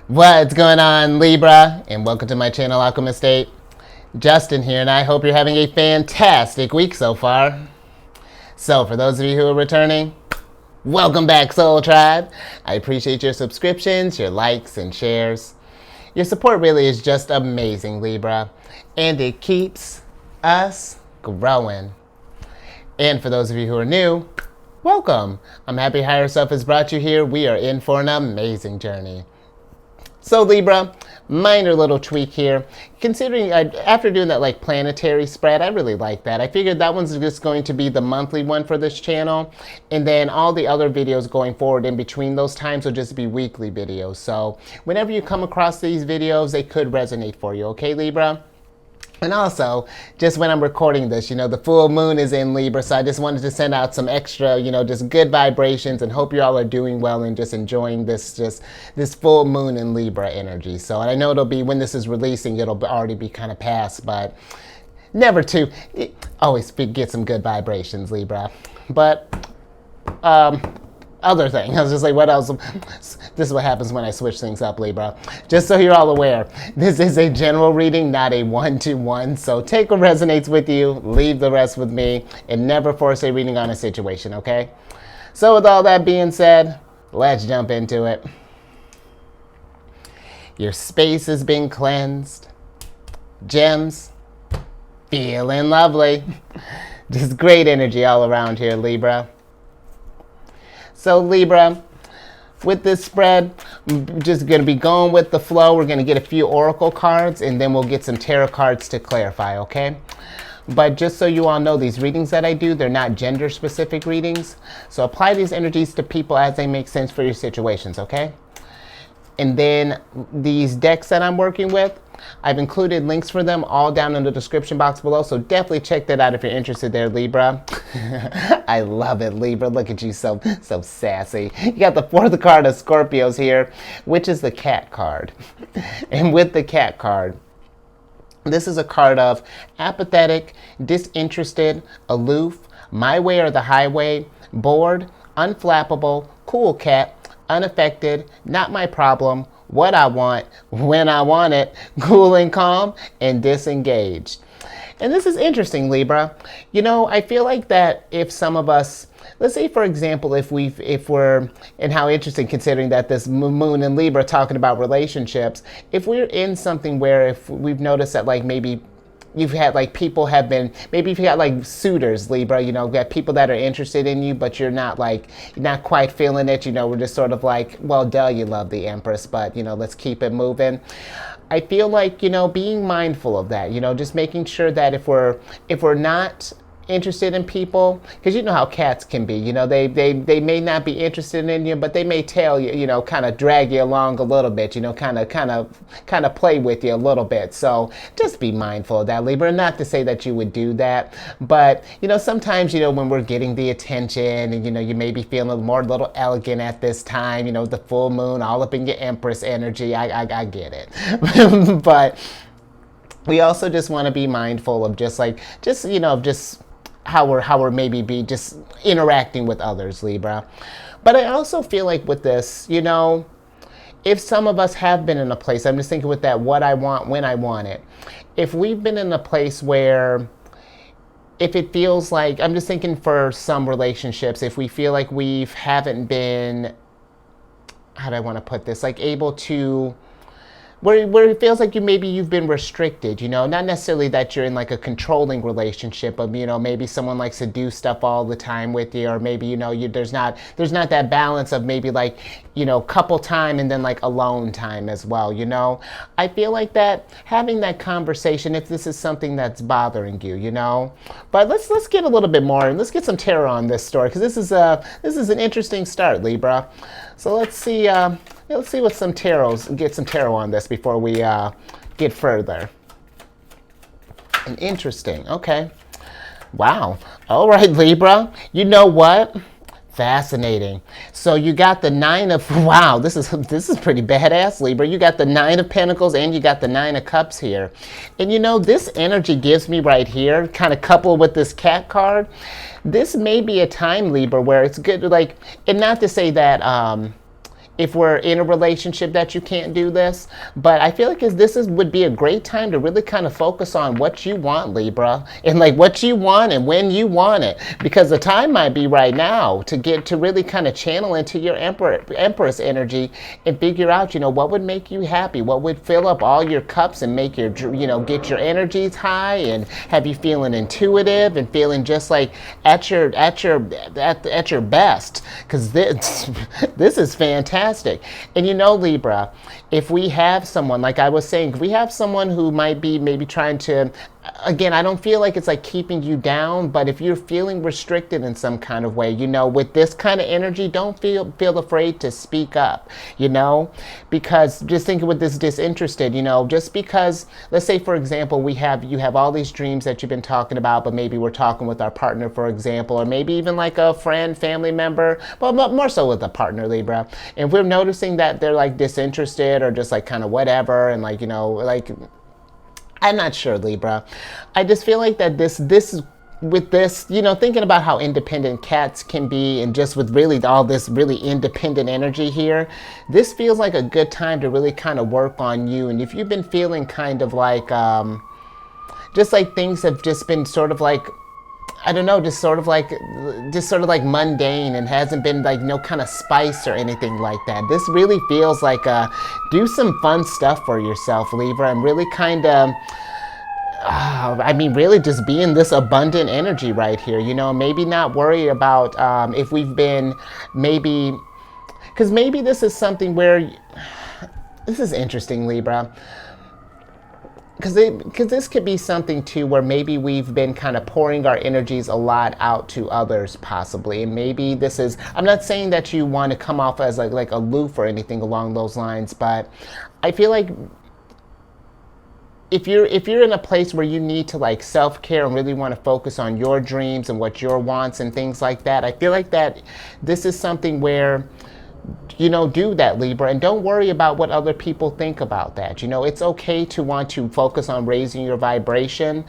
What's going on, Libra? And welcome to my channel, Alchemist. Justin here, and I hope you're having a fantastic week so far. So, for those of you who are returning, welcome back, Soul Tribe. I appreciate your subscriptions, your likes, and shares. Your support really is just amazing, Libra, and it keeps us growing. And for those of you who are new, welcome. I'm happy Higher Self has brought you here. We are in for an amazing journey. So Libra, minor little tweak here. Considering after doing that like planetary spread, I really like that. I figured that one's just going to be the monthly one for this channel. And then all the other videos going forward in between those times will just be weekly videos. So whenever you come across these videos, they could resonate for you. Okay, Libra? And also, just when I'm recording this, the full moon is in Libra, so I just wanted to send out some extra, just good vibrations and hope you all are doing well and just enjoying this full moon in Libra energy. So I know it'll be, when this is releasing, it'll already be kind of past, but never to, always get some good vibrations, Libra. But, other thing. I was just like, what else? This is what happens when I switch things up, Libra. Just so you're all aware, this is a general reading, not a one-to-one. So take what resonates with you, leave the rest with me, and never force a reading on a situation, okay? So with all that being said, let's jump into it. Your space has been cleansed. Gems, feeling lovely. Just great energy all around here, Libra. So Libra, with this spread, I'm just going to be going with the flow. We're going to get a few oracle cards, and then we'll get some tarot cards to clarify, okay? But just so you all know, these readings that I do, they're not gender-specific readings. So apply these energies to people as they make sense for your situations, okay? And then these decks that I'm working with, I've included links for them all down in the description box below, so definitely check that out if you're interested there, Libra. I love it, Libra. Look at you, so sassy. You got the fourth card of Scorpios here, which is the cat card. And with the cat card, this is a card of apathetic, disinterested, aloof, my way or the highway, bored, unflappable, cool cat, unaffected, not my problem, what I want, when I want it, cool and calm, and disengaged. And this is interesting, Libra. I feel like that if some of us, let's say for example, if we're, and how interesting considering that this moon in Libra talking about relationships, if we're in something where if we've noticed that like maybe you've had like people have been, maybe if you got like suitors, Libra, you got people that are interested in you, but you're not quite feeling it, we're just sort of like, well, duh, you love the Empress, but let's keep it moving. I feel like, being mindful of that, just making sure that if we're not interested in people, because you know how cats can be, they may not be interested in you, but they may tell you, kind of drag you along a little bit, kind of play with you a little bit. So just be mindful of that, Libra. Not to say that you would do that, but sometimes when we're getting the attention and you may be feeling a little elegant at this time, the full moon all up in your Empress energy. I get it. But we also just want to be mindful of just how we're maybe just interacting with others, Libra. But I also feel like with this, if some of us have been in a place, I'm just thinking with that, what I want, when I want it. If we've been in a place where, if it feels like, I'm just thinking for some relationships, if we feel like we haven't been, how do I want to put this, like able to, where it feels like you've been restricted, not necessarily that you're in like a controlling relationship, but maybe someone likes to do stuff all the time with you, or maybe there's not that balance of maybe like couple time and then like alone time as well. I feel like that having that conversation, if this is something that's bothering you, but let's get a little bit more and let's get some tarot on this story, because this is an interesting start, Libra. So let's see what some tarots, get some tarot on this before we get further. And interesting, okay. Wow. All right, Libra. You know what? Fascinating. So you got the Nine of, wow, this is pretty badass, Libra. You got the Nine of Pentacles and you got the Nine of Cups here. And this energy gives me right here, kind of coupled with this cat card. This may be a time, Libra, where it's good to and not to say that, if we're in a relationship that you can't do this. But I feel like would be a great time to really kind of focus on what you want, Libra, and like what you want and when you want it, because the time might be right now to really kind of channel into your Empress energy and figure out, what would make you happy, what would fill up all your cups and make your, get your energies high and have you feeling intuitive and feeling just like at your best, because this is fantastic. And Libra, if we have someone, like I was saying, if we have someone who might be maybe trying to, again, I don't feel like it's like keeping you down, but if you're feeling restricted in some kind of way, with this kind of energy, don't feel afraid to speak up, because just thinking with this disinterested, just because, let's say, for example, you have all these dreams that you've been talking about, but maybe we're talking with our partner, for example, or maybe even like a friend, family member, but more so with a partner, Libra. And we're noticing that they're like disinterested or just like kind of whatever, and like, like, I'm not sure, Libra. I just feel like that with this, thinking about how independent cats can be, and just with really all this really independent energy here, this feels like a good time to really kind of work on you. And if you've been feeling kind of like, just like things have just been sort of like, I don't know, just sort of like mundane and hasn't been like no kind of spice or anything like that. This really feels like do some fun stuff for yourself, Libra, and really kind of, really just be in this abundant energy right here. Maybe not worry about if we've been because maybe this is something where, this is interesting, Libra. Because this could be something too where maybe we've been kind of pouring our energies a lot out to others, possibly, and maybe this is, I'm not saying that you want to come off as like aloof or anything along those lines, but I feel like if you're in a place where you need to like self-care and really want to focus on your dreams and what your wants and things like that, I feel like that this is something where, do that, Libra, and don't worry about what other people think about that. It's okay to want to focus on raising your vibration,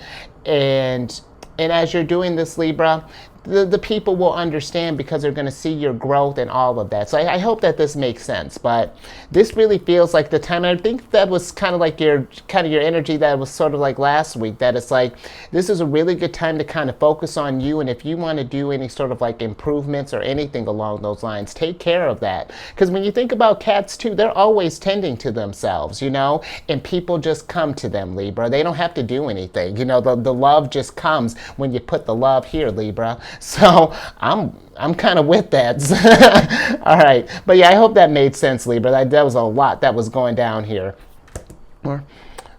and as you're doing this, Libra, the people will understand because they're going to see your growth and all of that. So I hope that this makes sense. But this really feels like the time, and I think that was kind of like your energy that was sort of like last week, that it's like this is a really good time to kind of focus on you. And if you want to do any sort of like improvements or anything along those lines, take care of that. Because when you think about cats too, they're always tending to themselves, and people just come to them, Libra. They don't have to do anything. The love just comes when you put the love here, Libra. So I'm kind of with that. All right. But yeah, I hope that made sense, Libra. That was a lot that was going down here.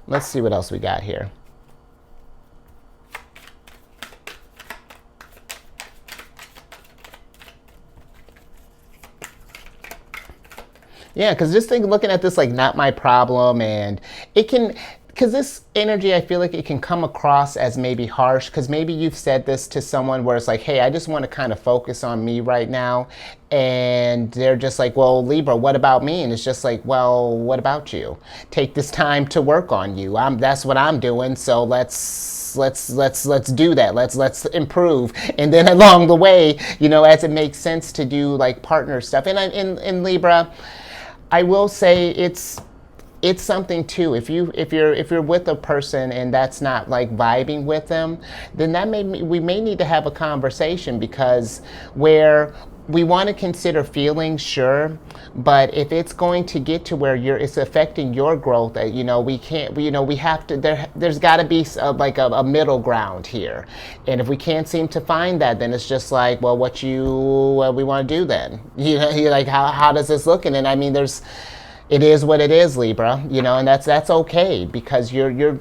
Let's see what else we got here. Yeah, because just looking at this like not my problem, and it can, because this energy, I feel like it can come across as maybe harsh, because maybe you've said this to someone where it's like, hey, I just want to kind of focus on me right now. And they're just like, well, Libra, what about me? And it's just like, well, what about you? Take this time to work on you. That's what I'm doing. So let's do that. Let's improve. And then along the way, as it makes sense to do like partner stuff. And in Libra, I will say it's something too. If you're with a person and that's not like vibing with them, then we may need to have a conversation, because where we want to consider feelings, sure, but if it's going to get to where it's affecting your growth, we can't, we have to, there's got to be a middle ground here. And if we can't seem to find that, then it's just like, well, what we want to do then? You're like, how does this look? And then, it is what it is, Libra, and that's okay, because you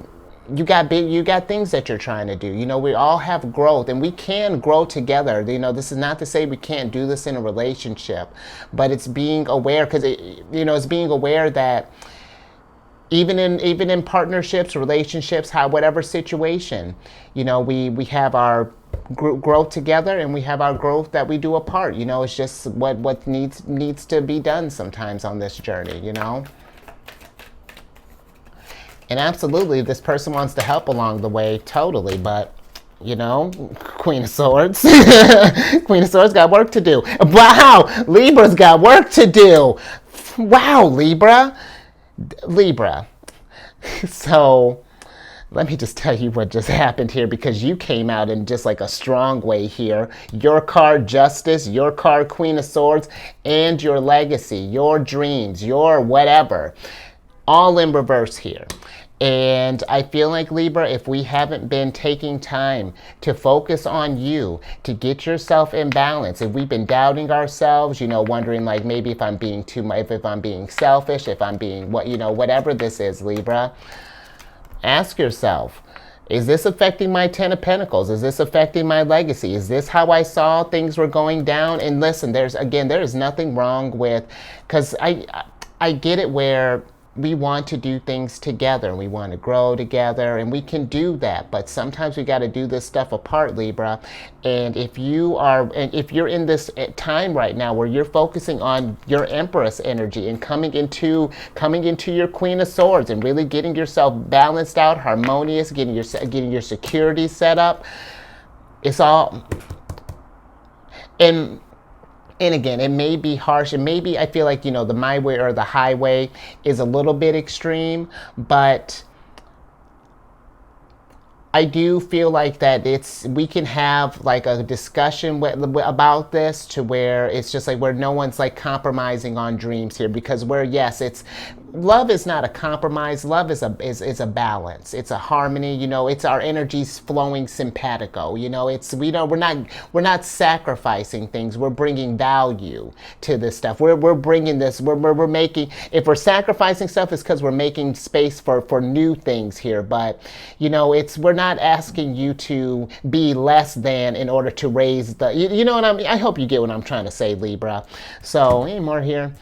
got things that you're trying to do. We all have growth, and we can grow together. This is not to say we can't do this in a relationship, but it's being aware, because it's being aware that even in partnerships, relationships, whatever situation, we have our growth together, and we have our growth that we do apart. It's just what needs to be done sometimes on this journey. And absolutely, this person wants to help along the way, totally, but, Queen of Swords. Queen of Swords got work to do. Wow, Libra's got work to do. Wow, Libra. Libra. So let me just tell you what just happened here, because you came out in just like a strong way here. Your card, Justice, your card, Queen of Swords, and your legacy, your dreams, your whatever, all in reverse here. And I feel like, Libra, if we haven't been taking time to focus on you, to get yourself in balance, if we've been doubting ourselves, wondering like maybe if I'm being too much, if I'm being selfish, if I'm being whatever this is, Libra, ask yourself, is this affecting my 10 of Pentacles? Is this affecting my legacy? Is this how I saw things were going down? And listen, there is nothing wrong with, because I get it where we want to do things together and we want to grow together, and we can do that, but sometimes we got to do this stuff apart, Libra. And if you're in this time right now where you're focusing on your Empress energy and coming into your Queen of Swords and really getting yourself balanced out, harmonious, getting your security set up, it's all. And again, it may be harsh, and maybe I feel like, the my way or the highway is a little bit extreme, but I do feel like that we can have like a discussion about this, to where it's just like where no one's like compromising on dreams here, because love is not a compromise. Love is a balance. It's a harmony. It's our energies flowing simpatico. We're not sacrificing things. We're bringing value to this stuff. We're bringing this. We're making. If we're sacrificing stuff, it's because we're making space for new things here. But we're not asking you to be less than in order to raise the. You know what I mean? I hope you get what I'm trying to say, Libra. So any more here?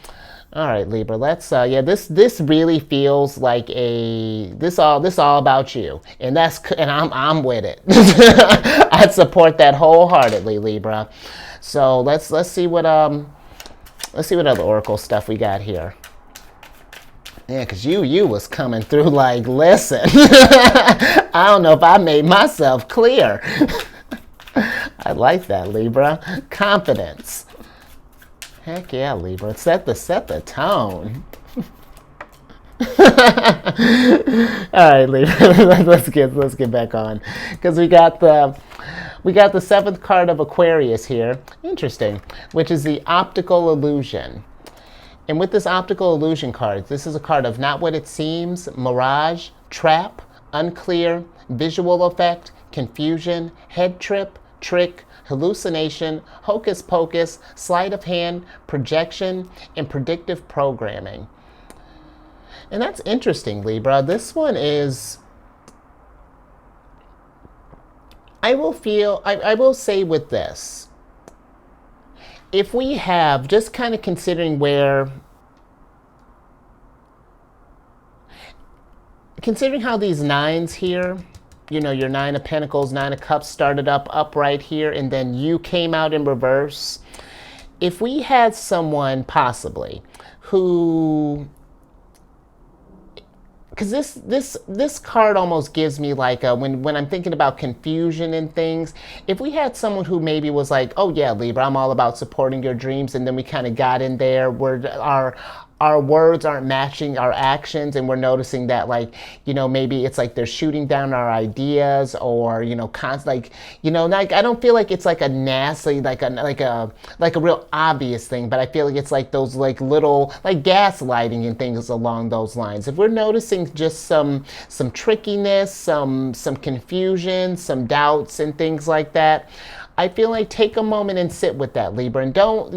All right, Libra, let's, this really feels like this all about you. And I'm with it. I support that wholeheartedly, Libra. So let's see what other Oracle stuff we got here. Yeah, because you was coming through like, listen, I don't know if I made myself clear. I like that, Libra. Confidence. Heck yeah, Libra. Set the tone. All right, Libra. let's get back on, because we got the seventh card of Aquarius here. Interesting, which is the optical illusion. And with this optical illusion card, this is a card of not what it seems, mirage, trap, unclear, visual effect, confusion, head trip, trick, hallucination, hocus pocus, sleight of hand, projection, and predictive programming. And that's interesting, Libra. This one is, I will say with this, if we have, just kind of considering how these nines here, your Nine of Pentacles, Nine of Cups started upright here, and then you came out in reverse. If we had someone possibly who, because this card almost gives me like when I'm thinking about confusion and things, if we had someone who maybe was like, oh yeah, Libra, I'm all about supporting your dreams, and then we kind of got in there where our words aren't matching our actions, and we're noticing that, like, maybe it's like they're shooting down our ideas, or like, I don't feel like it's like a nasty, like a real obvious thing, but I feel like it's like those like little like gaslighting and things along those lines. If we're noticing just some trickiness, some confusion, some doubts and things like that, I feel like take a moment and sit with that, Libra, and don't,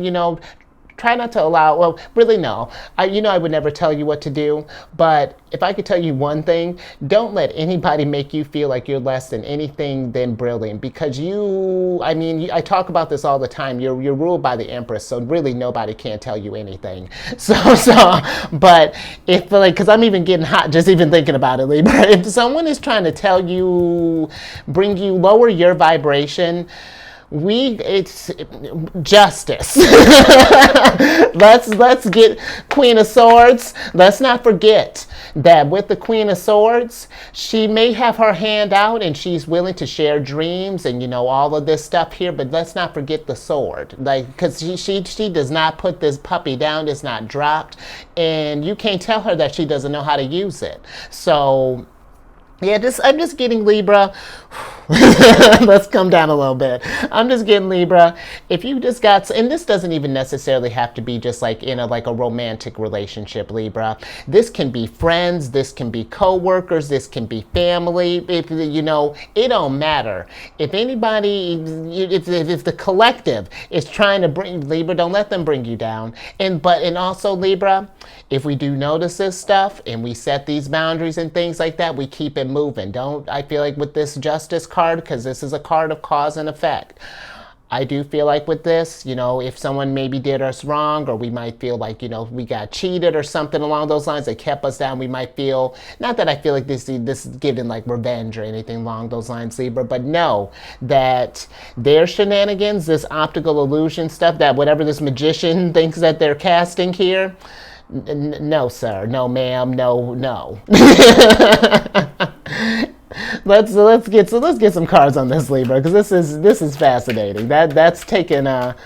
try not to allow, well, really no. I would never tell you what to do, but if I could tell you one thing, don't let anybody make you feel like you're less than anything than brilliant, because I talk about this all the time. You're ruled by the Empress, so really nobody can tell you anything. But if, like, because I'm even getting hot just even thinking about it, Libra. If someone is trying to tell you, lower your vibration, It's justice. Let's get Queen of Swords. Let's not forget that with the Queen of Swords, she may have her hand out and she's willing to share dreams and all of this stuff here, but let's not forget the sword, like, because she does not put this puppy down. It's not dropped, and you can't tell her that she doesn't know how to use it. So yeah, I'm just getting Libra. Let's come down a little bit. I'm just getting Libra. If you just got, and this doesn't even necessarily have to be just like in a romantic relationship, Libra. This can be friends. This can be co-workers. This can be family. It don't matter. If anybody, if the collective is trying to bring Libra, don't let them bring you down. And also Libra, if we do notice this stuff and we set these boundaries and things like that, we keep it moving. I feel like with this Justice card, because this is a card of cause and effect, I do feel like with this, if someone maybe did us wrong, or we might feel like, we got cheated or something along those lines, they kept us down, we might feel, not that I feel like this is giving like revenge or anything along those lines, Libra, but know that their shenanigans, this optical illusion stuff, that whatever this magician thinks that they're casting here, no, sir. No, ma'am. No. Let's get some cards on this, Libra, because this is fascinating. That's taking a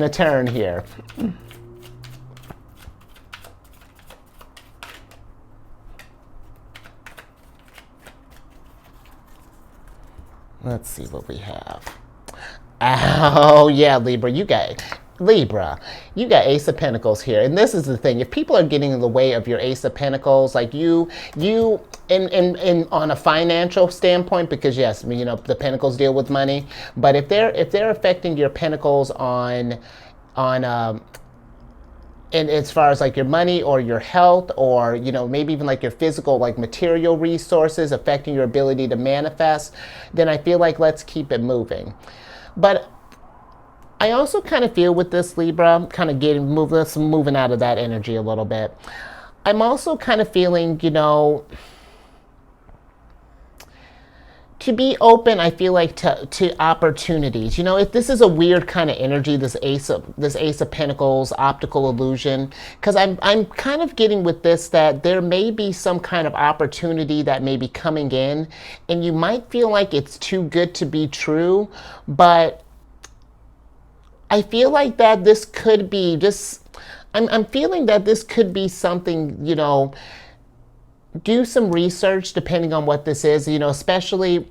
turn here. Let's see what we have. Oh yeah, Libra, you got Ace of Pentacles here. And this is the thing. If people are getting in the way of your Ace of Pentacles, like you in on a financial standpoint, because yes, the Pentacles deal with money, but if they're affecting your Pentacles on and as far as like your money or your health, or maybe even like your physical, like material resources affecting your ability to manifest, then I feel like let's keep it moving. But I also kind of feel with this, Libra, kind of moving out of that energy a little bit. I'm also kind of feeling, to be open, I feel like to opportunities. If this is a weird kind of energy, this Ace of Pentacles, optical illusion, because I'm kind of getting with this that there may be some kind of opportunity that may be coming in, and you might feel like it's too good to be true, but I feel like that this could be just, I'm feeling that this could be something, do some research depending on what this is, especially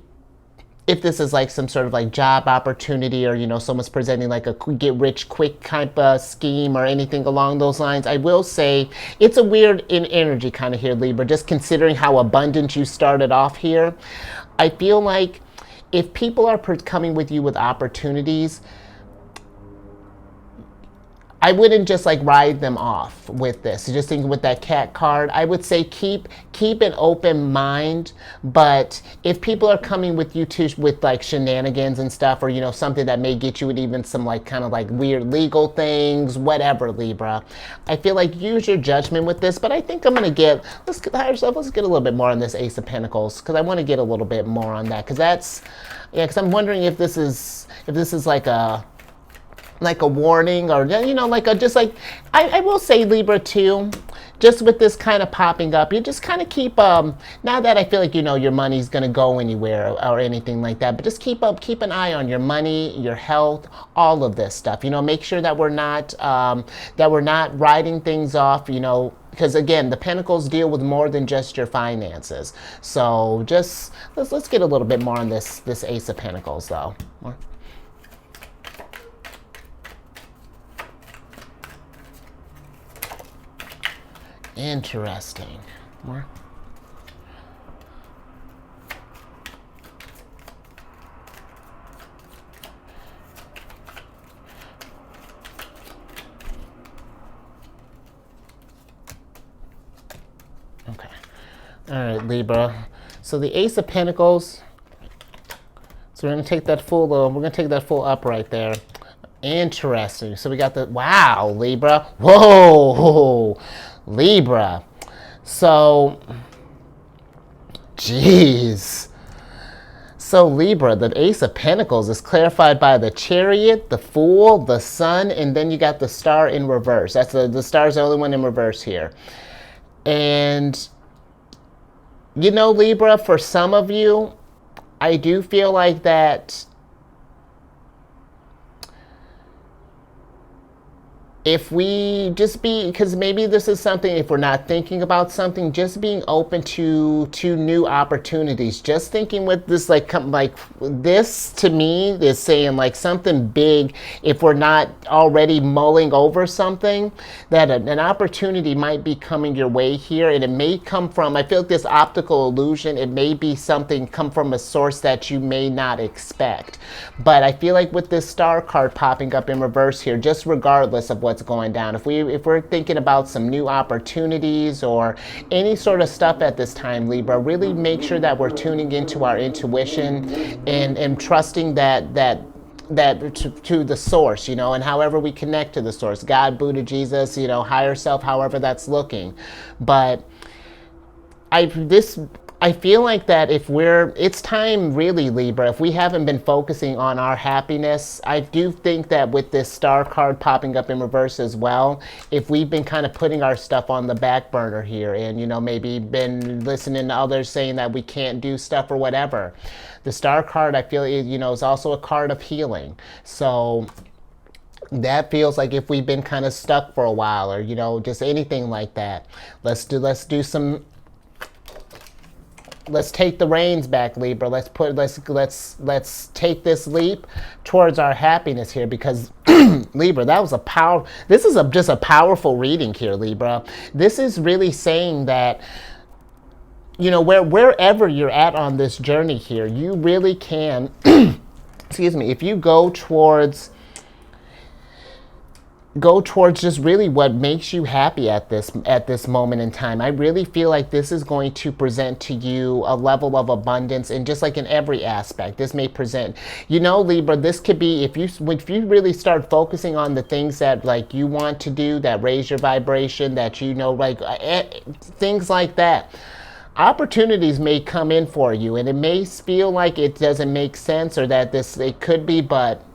if this is like some sort of like job opportunity, or, someone's presenting like a get rich quick type of scheme or anything along those lines. I will say it's a weird energy kind of here, Libra, just considering how abundant you started off here. I feel like if people are coming with you with opportunities, I wouldn't just like ride them off with this. Just thinking with that cat card, I would say keep an open mind. But if people are coming with you with like shenanigans and stuff, or something that may get you with even some like kind of like weird legal things, whatever, Libra, I feel like use your judgment with this. But I think I'm gonna let's get a little bit more on this Ace of Pentacles, because I want to get a little bit more on that, because I'm wondering if this is like a warning, or I will say, Libra, too, just with this kind of popping up, you just kind of keep not that I feel like your money's going to go anywhere or anything like that, but just keep an eye on your money, your health, all of this stuff. Make sure that we're not writing things off, because again, the Pentacles deal with more than just your finances. So just let's get a little bit more on this Ace of Pentacles, though. More. Interesting. More. Okay. All right, Libra. So the Ace of Pentacles. So we're gonna take that full up right there. Interesting. So we got wow, Libra. Whoa. Libra. So, geez. So Libra, the Ace of Pentacles is clarified by the Chariot, the Fool, the Sun, and then you got the Star in reverse. That's the Star's the only one in reverse here. And you know, Libra, for some of you, I do feel like that if we just because maybe this is something, if we're not thinking about something, just being open to new opportunities. Just thinking with this, like this to me is saying like something big. If we're not already mulling over something, that an opportunity might be coming your way here, and it may come from, I feel like this optical illusion, it may be something come from a source that you may not expect. But I feel like with this Star card popping up in reverse here, just regardless of what's going down, if we're thinking about some new opportunities or any sort of stuff at this time, Libra, really make sure that we're tuning into our intuition and trusting that to the source, you know, and however we connect to the source, God, Buddha, Jesus, you know, higher self, however that's looking. But I feel like that it's time really, Libra, if we haven't been focusing on our happiness, I do think that with this Star card popping up in reverse as well, if we've been kind of putting our stuff on the back burner here and, you know, maybe been listening to others saying that we can't do stuff or whatever, the Star card, I feel, you know, is also a card of healing. So that feels like if we've been kind of stuck for a while or, you know, just anything like that, let's take the reins back, Libra. Let's take this leap towards our happiness here, because Libra, that was this is just a powerful reading here, Libra. This is really saying that, you know, wherever you're at on this journey here, you really can, excuse me, if you go towards just really what makes you happy at this moment in time. I really feel like this is going to present to you a level of abundance, and just like in every aspect, this may present, you know, Libra, this could be, if you really start focusing on the things that like you want to do, that raise your vibration, that, you know, like things like that, opportunities may come in for you, and it may feel like it doesn't make sense, or that it could be, but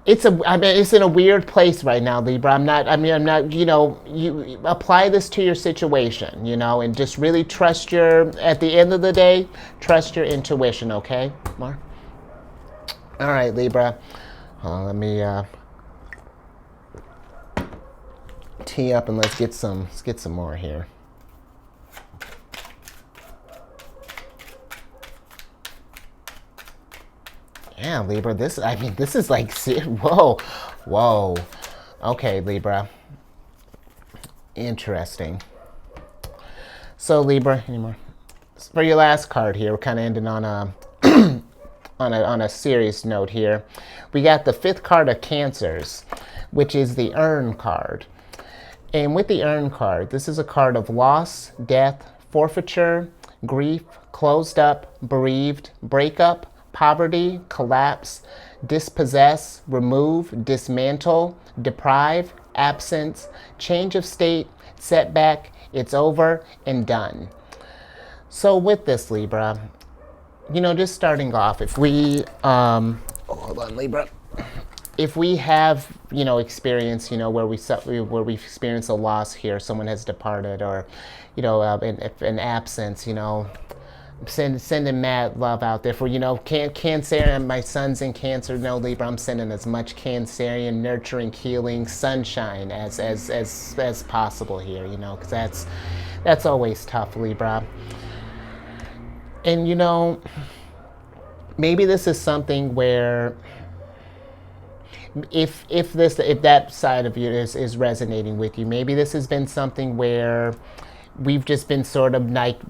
it's in a weird place right now, Libra. I'm not, you know, you apply this to your situation, you know, and just really at the end of the day, trust your intuition, okay, Mark? All right, Libra. Let me tee up and let's get some more here. Yeah, Libra, this is like, whoa. Okay, Libra. Interesting. So, Libra, anymore. For your last card here, we're kind of ending on a on a serious note here. We got the 5th card of Cancers, which is the Urn card. And with the Urn card, this is a card of loss, death, forfeiture, grief, closed up, bereaved, breakup, poverty, collapse, dispossess, remove, dismantle, deprive, absence, change of state, setback, it's over, and done. So with this, Libra, you know, just starting off, if we, hold on, Libra. If we have, you know, experience, you know, where we've experienced a loss here, someone has departed, or, you know, an absence, you know, sending mad love out there for, you know, Cancer, my son's in Cancer. No, Libra, I'm sending as much Cancerian nurturing, healing, sunshine as possible here, you know, because that's always tough, Libra. And, you know, maybe this is something where if that side of you is resonating with you, maybe this has been something where we've just been sort of like,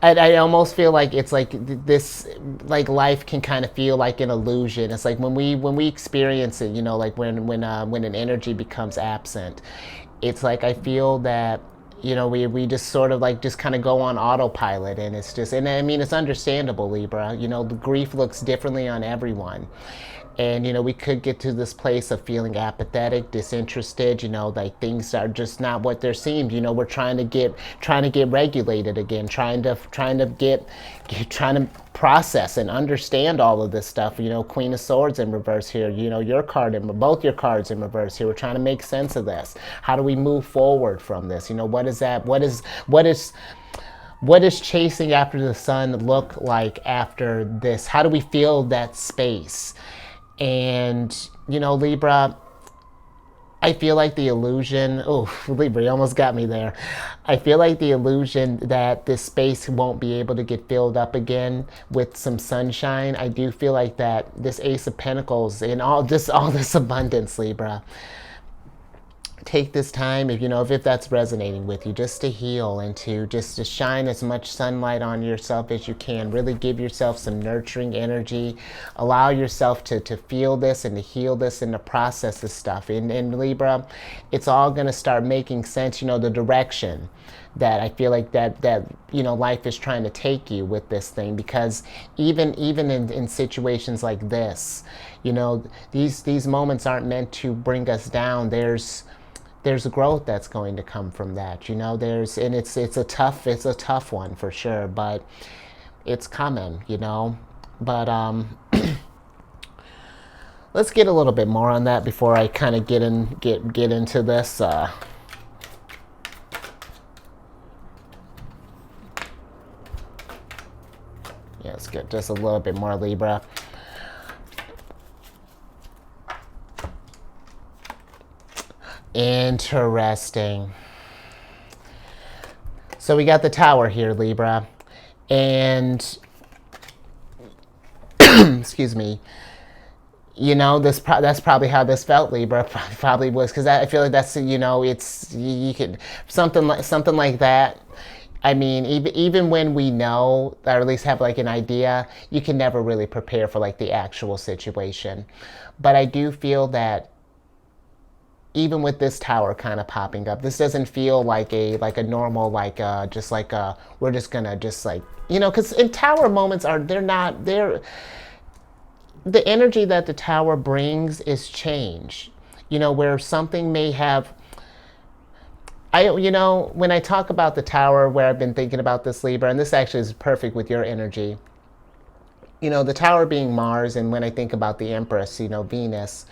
I almost feel like it's like this, like life can kind of feel like an illusion. It's like when we experience it, you know, like when an energy becomes absent, it's like I feel that, you know, we just sort of like just kind of go on autopilot, and it's just, and I mean, it's understandable, Libra. You know, the grief looks differently on everyone. And, you know, we could get to this place of feeling apathetic, disinterested, you know, like things are just not what they seem. You know, we're trying to get regulated again, trying to process and understand all of this stuff. You know, Queen of Swords in reverse here, you know, your card and both your cards in reverse here. We're trying to make sense of this. How do we move forward from this? You know, what is that? What does chasing after the sun look like after this? How do we fill that space? And, you know, Libra, I feel like the illusion, oh, Libra, you almost got me there. I feel like the illusion that this space won't be able to get filled up again with some sunshine. I do feel like that this Ace of Pentacles and all this abundance, Libra. Take this time, if you know, if that's resonating with you, just to heal and to shine as much sunlight on yourself as you can. Really give yourself some nurturing energy. Allow yourself to feel this and to heal this and to process this stuff. And Libra, it's all going to start making sense, you know, the direction that I feel like that you know, life is trying to take you with this thing. Because even in situations like this, you know, these moments aren't meant to bring us down. There's growth that's going to come from that, you know. And it's a tough one for sure, but it's coming, you know. But let's get a little bit more on that before I kind of get into this. Yeah, let's get just a little bit more, Libra. Interesting. So we got the Tower here, Libra, and excuse me. You know, that's probably how this felt, Libra. Probably was, because I feel like that's, you know, it's you could something like that. I mean, even when we know, or at least have like an idea, you can never really prepare for like the actual situation. But I do feel that even with this Tower kind of popping up, this doesn't feel like a normal, just like we're just gonna just like, you know, because in Tower moments the energy that the Tower brings is change, you know, where something may have, you know, when I talk about the Tower, where I've been thinking about this, Libra, and this actually is perfect with your energy, you know, the Tower being Mars, and when I think about the Empress, you know, Venus,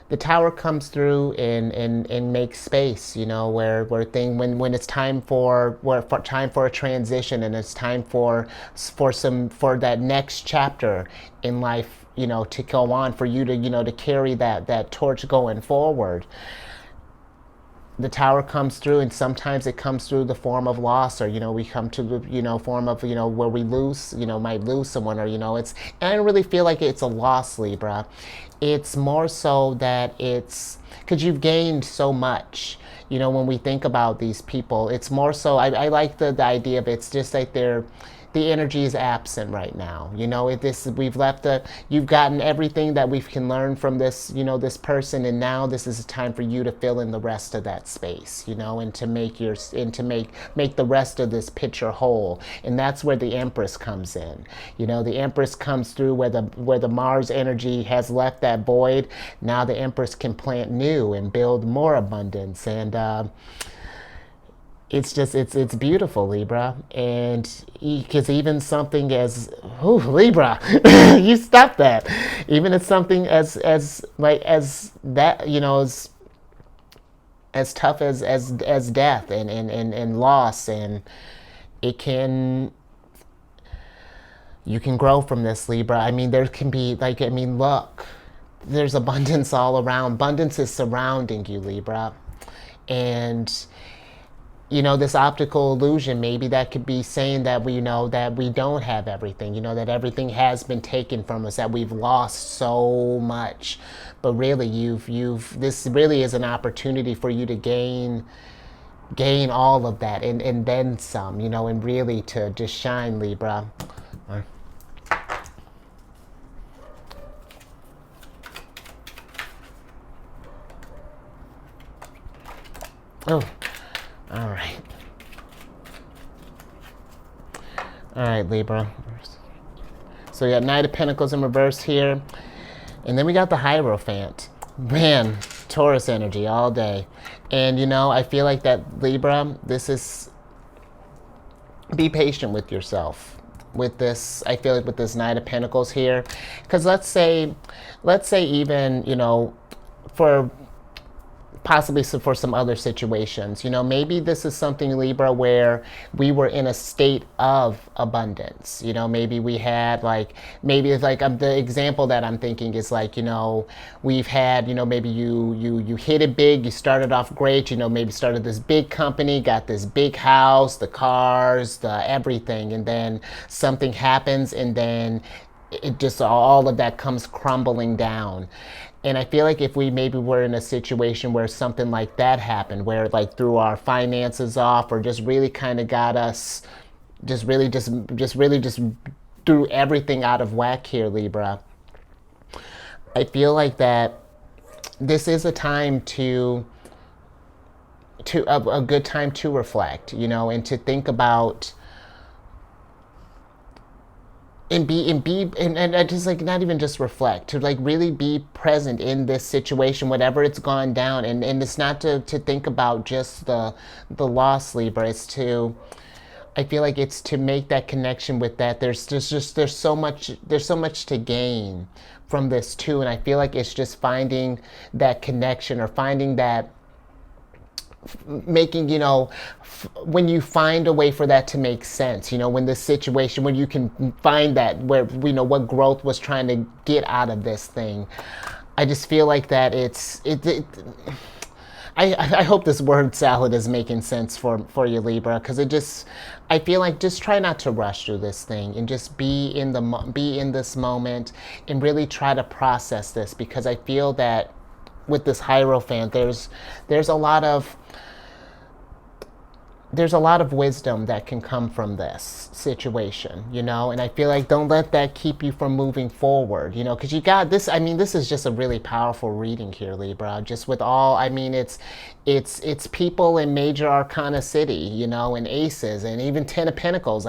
the Tower comes through and makes space, you know, when it's time for a transition, and it's time for that next chapter in life, you know, to go on, for you to, you know, to carry that torch going forward. The Tower comes through, and sometimes it comes through the form of loss, or, you know, we come to the, you know, form of, you know, where we lose, you know, might lose someone, or, you know, and I don't really feel like it's a loss, Libra. It's more so that it's because you've gained so much. You know, when we think about these people, it's more so, I like the idea of it's just like the energy is absent right now. You know, you've gotten everything that we can learn from this, you know, this person, and now this is a time for you to fill in the rest of that space, you know, and to make the rest of this picture whole. And that's where the Empress comes in. You know, the Empress comes through where the Mars energy has left that void. Now the Empress can plant new and build more abundance, and it's just, it's beautiful, Libra. And because even something as, Libra, you stop that. Even it's something as that, you know, as tough as death and loss, and you can grow from this, Libra. I mean, there can be look, there's abundance all around. Abundance is surrounding you, Libra. And you know, this optical illusion, maybe that could be saying that we know that we don't have everything, you know, that everything has been taken from us, that we've lost so much. But really, this really is an opportunity for you to gain all of that and then some, you know, and really to just shine, Libra. Oh. All right, Libra. So we got Knight of Pentacles in reverse here. And then we got the Hierophant. Man, Taurus energy all day. And I feel like that, Libra, this is, be patient with yourself. With this, I feel like with this Knight of Pentacles here. Because let's say even, for possibly for some other situations. Maybe this is something, Libra, where we were in a state of abundance. Maybe we had maybe it's the example that I'm thinking is we've had, maybe you hit it big, you started off great, maybe started this big company, got this big house, the cars, the everything, and then something happens, and then it just, all of that comes crumbling down. And I feel like if we maybe were in a situation where something like that happened, where threw our finances off, or just really kind of got us, just really threw everything out of whack here, Libra. I feel like that this is a time a good time to reflect, and to think about. And just not even just reflect, to really be present in this situation, whatever it's gone down. And it's not to think about just the loss, Libra. It's to, I feel like it's to make that connection with that. There's so much to gain from this too. And I feel like it's just finding that connection, or finding that, making, when you find a way for that to make sense, when this situation, when you can find that, where what growth was trying to get out of this thing. I just feel like that I hope this word salad is making sense for you, Libra, because I feel like just try not to rush through this thing, and just be in this moment, and really try to process this, because I feel that with this Hierophant, there's a lot of wisdom that can come from this situation, and I feel like don't let that keep you from moving forward, because you got this. I mean, this is just a really powerful reading here, Libra, just with all, it's people in major arcana city, and aces, and even 10 of Pentacles.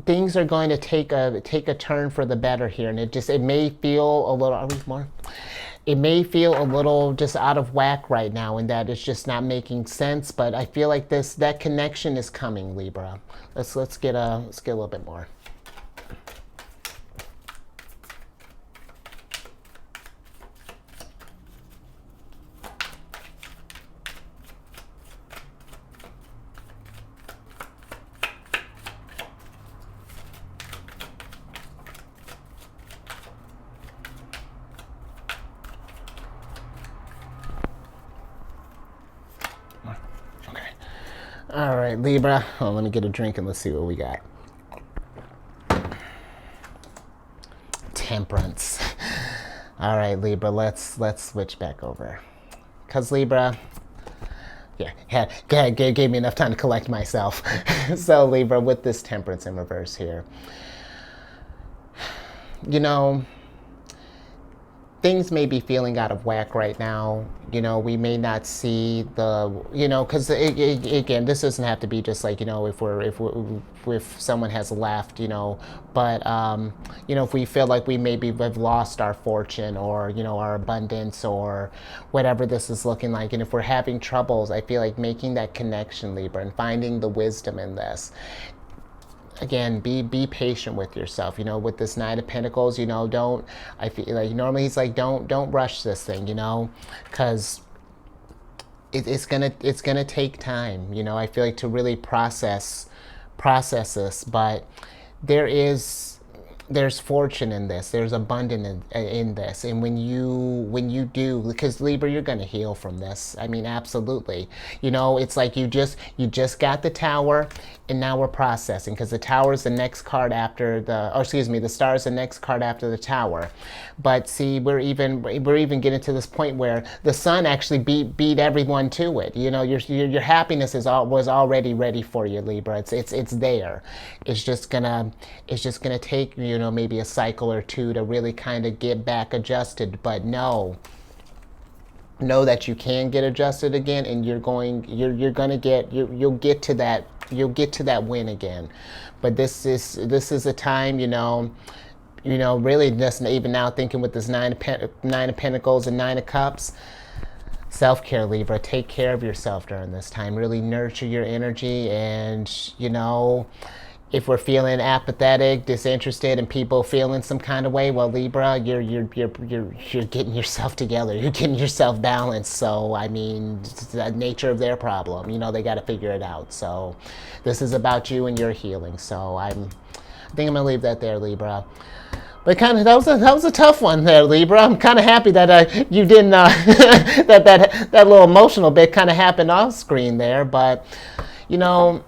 Things are going to take a turn for the better here, and it may feel a little. Are we more? It may feel a little just out of whack right now, and that it's just not making sense. But I feel like that connection is coming, Libra. Let's get a little bit more. All right, Libra. Oh, let me get a drink and let's see what we got. Temperance. All right, Libra. Let's switch back over, cause Libra. Yeah, gave me enough time to collect myself. So Libra, with this Temperance in reverse here, things may be feeling out of whack right now. We may not see because again, this doesn't have to be just if someone has left, but if we feel like we maybe have lost our fortune, or our abundance, or whatever this is looking like, and if we're having troubles, I feel like making that connection, Libra, and finding the wisdom in this. Again, be patient with yourself. With this Knight of Pentacles, don't. I feel like normally he's like, don't rush this thing, because it's gonna take time. I feel like to really process this, but there's fortune in this. There's abundance in this, and when you do, because Libra, you're gonna heal from this. Absolutely. It's like you just got the Tower, and now we're processing, because the Tower is the next card after the Star is the next card after the Tower. But see, we're even getting to this point where the Sun actually beat everyone to it. Your happiness was already ready for you, Libra. It's there. It's just gonna take maybe a cycle or two to really kind of get back adjusted. But know that you can get adjusted again, and you'll get to that win again. But this is a time, You know, really just even now thinking with this Nine of Pentacles and Nine of Cups. Self-care, Libra. Take care of yourself during this time. Really nurture your energy. And, you know, if we're feeling apathetic, disinterested, and people feeling some kind of way, well, Libra, you're getting yourself together. You're getting yourself balanced. So, I mean, it's the nature of their problem. You know, they got to figure it out. So, this is about you and your healing. So, I think I'm gonna leave that there, Libra. But kind of that was a tough one there, Libra. I'm kind of happy that you didn't that little emotional bit kind of happened off screen there. But you know,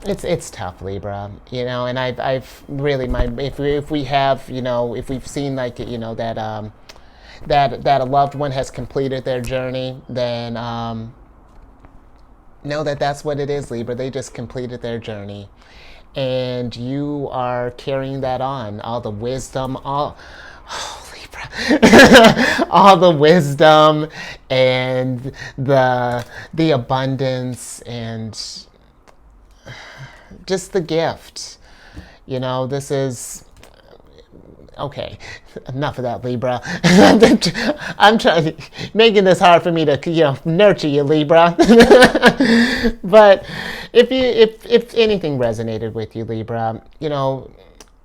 it's tough, Libra. You know, and I've really if we have, you know, if we've seen like, you know, that a loved one has completed their journey, then know that that's what it is, Libra. They just completed their journey. And you are carrying that on. All the wisdom, Libra. All the wisdom and the abundance and just the gift. You know, this is... Okay, enough of that, Libra. I'm trying, making this hard for me to, you know, nurture you, Libra. But if anything resonated with you, Libra, you know,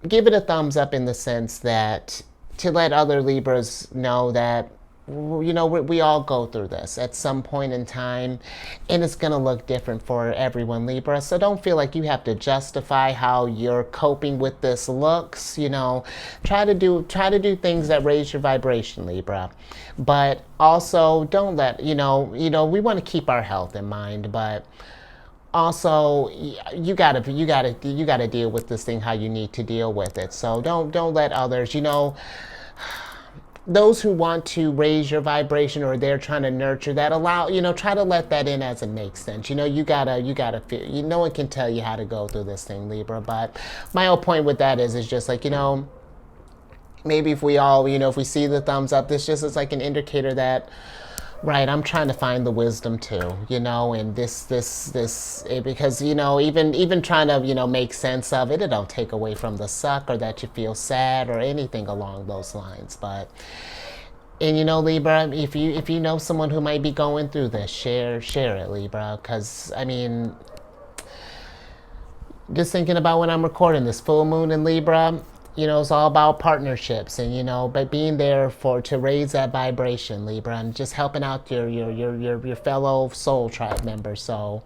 give it a thumbs up in the sense that to let other Libras know that, you know, we all go through this at some point in time, and it's going to look different for everyone, Libra. So don't feel like you have to justify how you're coping with this looks. You know, try to do things that raise your vibration, Libra. But also don't let, you know, we want to keep our health in mind, but also you gotta deal with this thing how you need to deal with it. So don't let others, you know, those who want to raise your vibration or they're trying to nurture that, allow, you know, try to let that in as it makes sense. You know, you gotta feel, no one can tell you how to go through this thing, Libra. But my whole point with that is just like, you know, maybe if we all, you know, if we see the thumbs up, this just is like an indicator that, right, I'm trying to find the wisdom too, you know, and this, because, you know, even trying to, you know, make sense of it, it don't take away from the suck or that you feel sad or anything along those lines. But, and you know, Libra, if you know someone who might be going through this, share it, Libra, because, I mean, just thinking about when I'm recording this full moon in Libra, you know, it's all about partnerships and, you know, but being there to raise that vibration, Libra, and just helping out your fellow soul tribe members. So,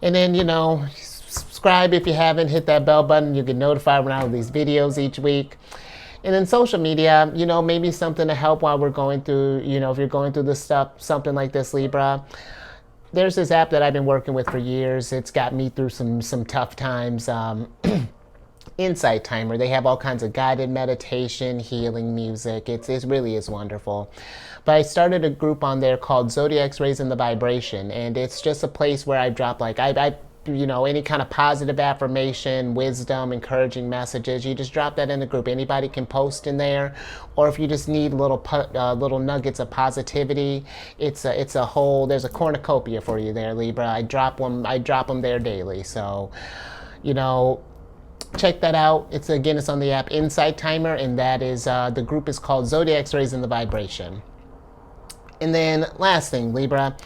and then, you know, subscribe if you haven't, hit that bell button. You get notified when I have these videos each week. And then social media, you know, maybe something to help while we're going through, you know, if you're going through this stuff, something like this, Libra. There's this app that I've been working with for years. It's got me through some tough times. Insight Timer. They have all kinds of guided meditation, healing music. It really is wonderful. But I started a group on there called Zodiac's Raising the Vibration, and it's just a place where I drop like you know, any kind of positive affirmation, wisdom, encouraging messages. You just drop that in the group. Anybody can post in there, or if you just need little nuggets of positivity, it's a whole. There's a cornucopia for you there, Libra. I drop them there daily. So, you know, check that out. It's on the app Insight Timer, and that is the group is called Zodiac's Raising the Vibration. And then last thing, Libra,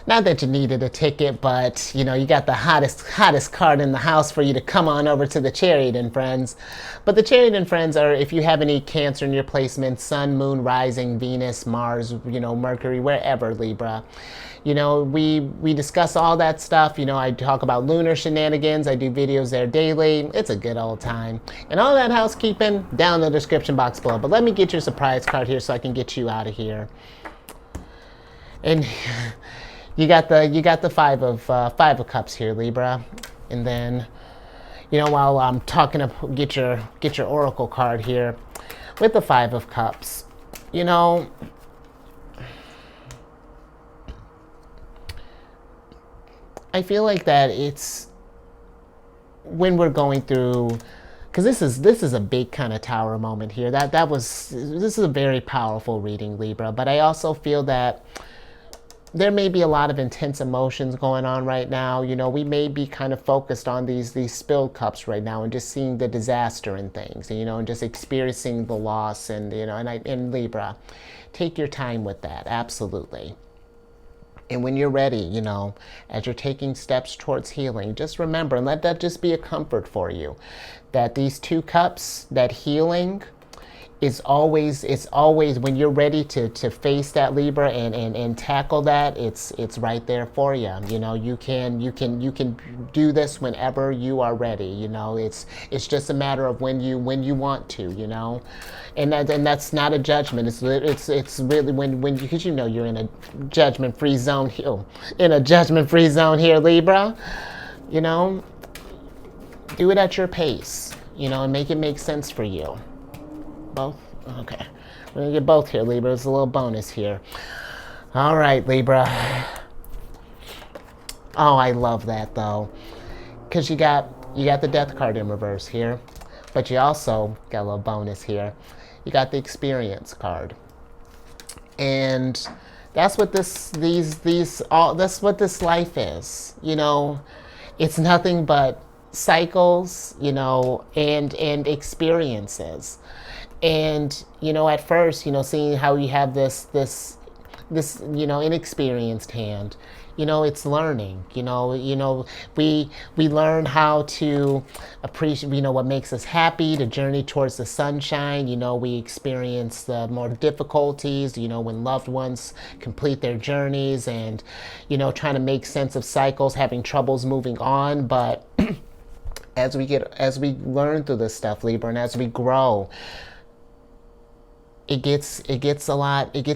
not that you needed a ticket, but you know, you got the hottest card in the house for you to come on over to the Chariot and Friends. But the Chariot and Friends are, if you have any Cancer in your placement, Sun, Moon, Rising, Venus, Mars, you know, Mercury, wherever, Libra. You know, we discuss all that stuff. You know, I talk about lunar shenanigans. I do videos there daily. It's a good old time. And all that housekeeping down in the description box below. But let me get your surprise card here so I can get you out of here. And you got the five of cups here, Libra. And then, you know, while I'm talking to get your oracle card here with the Five of Cups, you know, I feel like that it's when we're going through, because this is a big kind of tower moment here. This is a very powerful reading, Libra. But I also feel that there may be a lot of intense emotions going on right now. You know, we may be kind of focused on these spilled cups right now and just seeing the disaster in things, you know, and just experiencing the loss. And, you know, in Libra, take your time with that. Absolutely. And when you're ready, you know, as you're taking steps towards healing, just remember, and let that just be a comfort for you, that these 2 cups, that healing, it's always when you're ready to face that, Libra, and tackle that, it's right there for you. You know, you can do this whenever you are ready. You know, it's just a matter of when you want to, you know. And that's not a judgment. It's really when you, because you know you're in a judgment-free zone here, Libra. You know, do it at your pace, you know, and make it make sense for you. Both? Okay. We're going to get both here, Libra. There's a little bonus here. All right, Libra. Oh, I love that, though. Because you got the Death card in reverse here. But you also got a little bonus here. You got the Experience card. And that's what that's what this life is. You know, it's nothing but cycles, you know, and experiences. And, you know, at first, you know, seeing how you have this, you know, inexperienced hand, you know, it's learning, you know, we learn how to appreciate, you know, what makes us happy, to journey towards the sunshine. You know, we experience the more difficulties, you know, when loved ones complete their journeys and, you know, trying to make sense of cycles, having troubles moving on. But as we learn through this stuff, Libra, and as we grow, it gets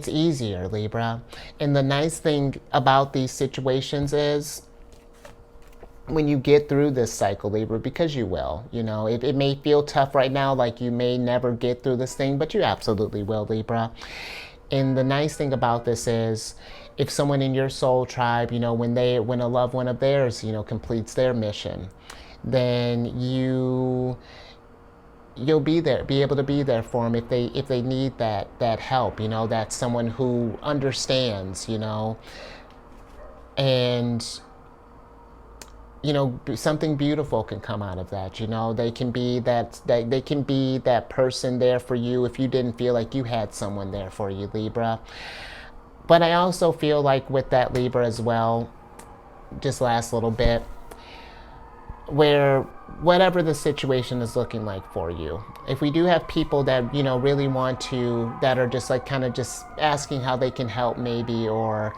easier, Libra. And the nice thing about these situations is when you get through this cycle, Libra, because you will, you know, it may feel tough right now, like you may never get through this thing, but you absolutely will, Libra. And the nice thing about this is, if someone in your soul tribe, you know, when a loved one of theirs, you know, completes their mission, then you'll be able to be there for them if they need that help, you know, that someone who understands, you know, and, you know, something beautiful can come out of that. You know, they can be that person there for you if you didn't feel like you had someone there for you, Libra. But I also feel like with that, Libra, as well, just last little bit, where whatever the situation is looking like for you, if we do have people that, you know, really want to, that are just like kind of just asking how they can help, maybe, or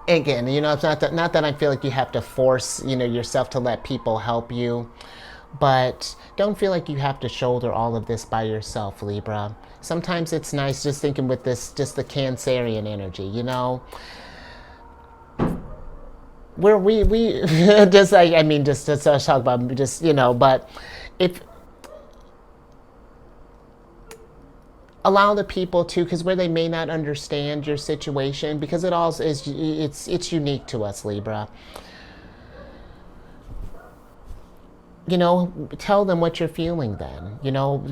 again, you know, it's not that I feel like you have to force, you know, yourself to let people help you, but don't feel like you have to shoulder all of this by yourself, Libra. Sometimes it's nice, just thinking with this, just the Cancerian energy, you know, where we just like, I mean, just talk about, just, you know, but if allow the people to, because where they may not understand your situation, because it all is, it's unique to us, Libra. You know, tell them what you're feeling then. You know,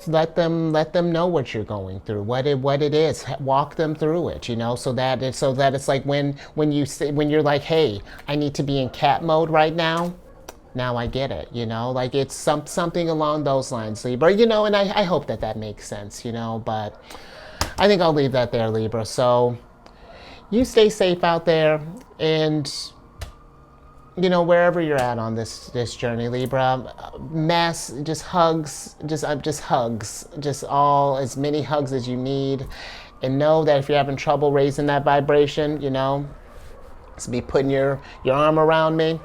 let them know what you're going through, what it is. Walk them through it, you know, so that it's like when you're like, hey, I need to be in cat mode right now. Now I get it, you know, like it's something along those lines, Libra, you know, and I hope that makes sense, you know, but I think I'll leave that there, Libra. So you stay safe out there, and, you know, wherever you're at on this journey, Libra, just hugs, just all, as many hugs as you need. And know that if you're having trouble raising that vibration, you know, it's me putting your arm around me.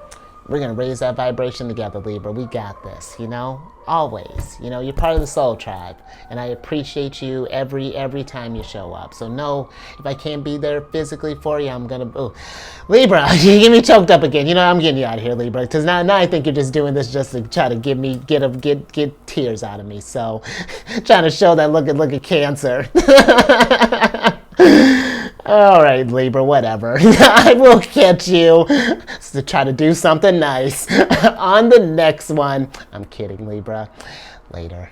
We're going to raise that vibration together, Libra. We got this, you know, always. You know, you're part of the soul tribe, and I appreciate you every time you show up. So know, if I can't be there physically for you, I'm going to, Libra, you get me choked up again. You know, I'm getting you out of here, Libra, because now I think you're just doing this just to try to get tears out of me. So trying to show that look at Cancer. All right, Libra, whatever. I will catch you to try to do something nice on the next one. I'm kidding, Libra. Later.